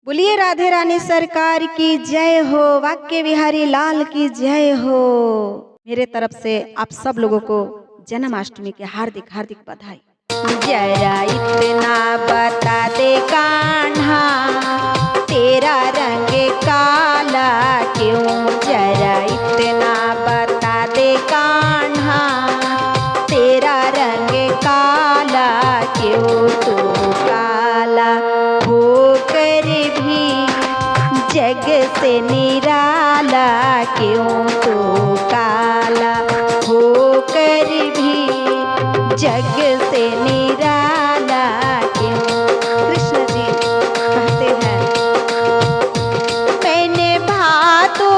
बोलिए राधे रानी सरकार की जय हो, वाक्य विहारी लाल की जय हो। मेरे तरफ से आप सब लोगों को जन्माष्टमी के हार्दिक हार्दिक बधाई। जरा इतना बता दे कान्हा, तेरा रंग काला क्यों? जरा इतना बता दे कान्हा, तेरा रंग काला क्यों? तू काला होकर भी जग से निराला क्यों? तू काला होकर भी जग से निराला क्यों? कृष्ण जी कहते हैं, मैंने भादो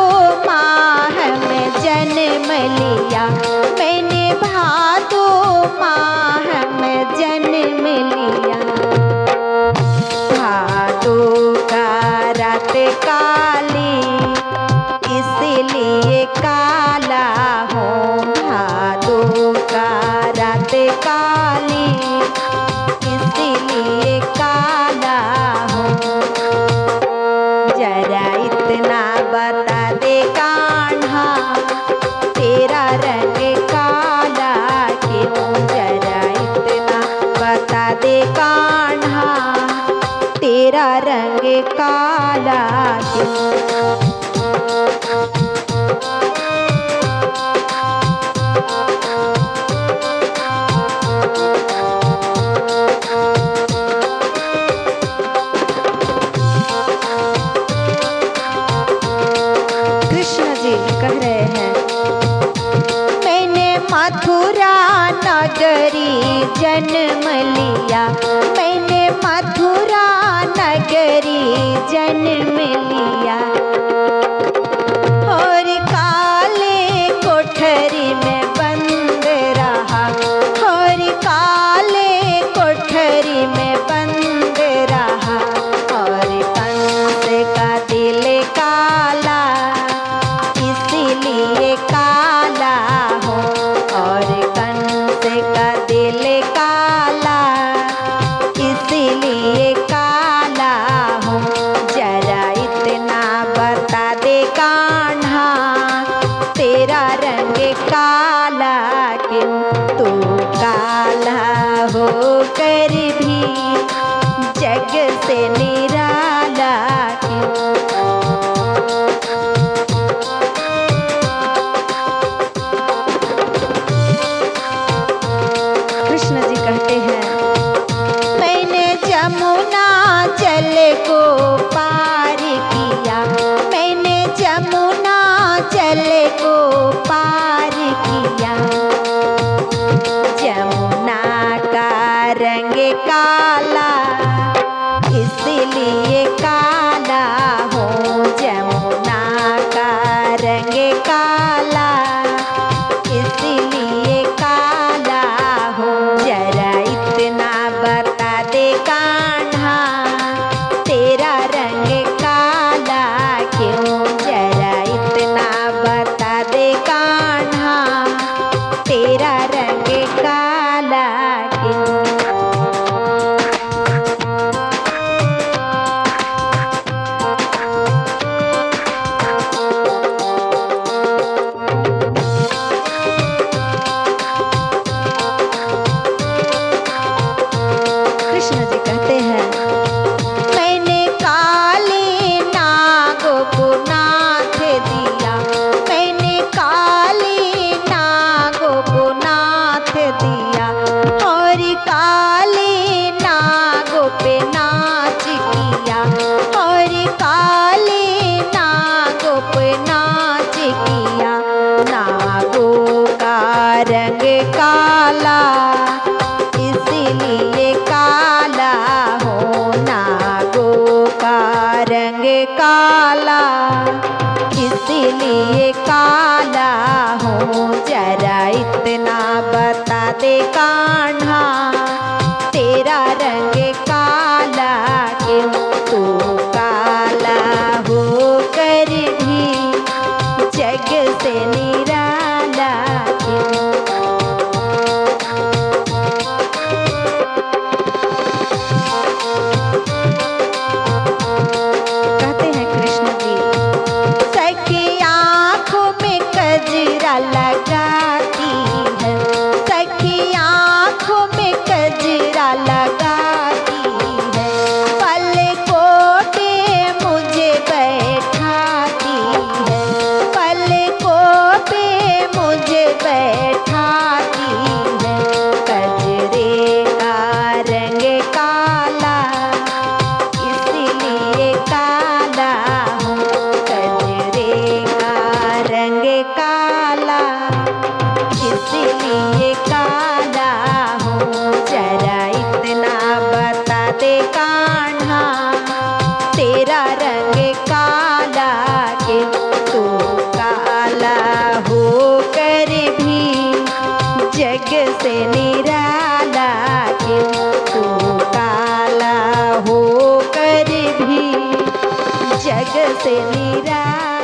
माह में जन्म लिया, मैंने भादो माह में जन्म लिया। भादो का रात काली इसलिए काला हूँ, भादो का रात काली इसलिए काला हूँ। जरा इतना बता दे कान्हा, तेरा रंग काला क्यों? जरा इतना बता दे कान्हा, तेरा रंग काला क्यों? कृष्ण जी कह रहे हैं, मैंने मथुरा नगरी जन्म लिया, मैंने मथुरा नगरी जन्म लिया। और काले कोठरी में बंद रहा, और काले कोठरी में बंद रहा। और कंस का दिल काला इसलिए काला हो, और कंस का दिल काला इसलिए काला हो। जरा इतना बता दे कान्हा, तेरा रंग काला क्यों? तू काला होकर भी जग से निराला क्यों? कृष्ण जी कहते हैं, मैंने जमुना जल को पार किया, मैंने जमुना जल को पार किया। जमुना का रंग काला इसलिए काला हो, जमुना का रंग काला इसलिए काला हो। जरा इतना बता दे कान्हा, तेरा रंग काला क्यों? जरा इतना बता दे कान्हा, तेरा रंग काला क्यों? कृष्ण जी कहते हैं, मैंने काली नागों को नाथ दिया, मैंने काली नागों को नाथ दिया। और काली नागों पे नाच किया, और काली नागों पे नाच किया। नागों का रंग काला इसलिए काला हो, नागों का रंग काला इसलिए काला हो। जरा इतना बता दे कान्हा, तेरा रंग काला क्यों? तू काला होकर भी जग से निराला क्यों? जग से निराला।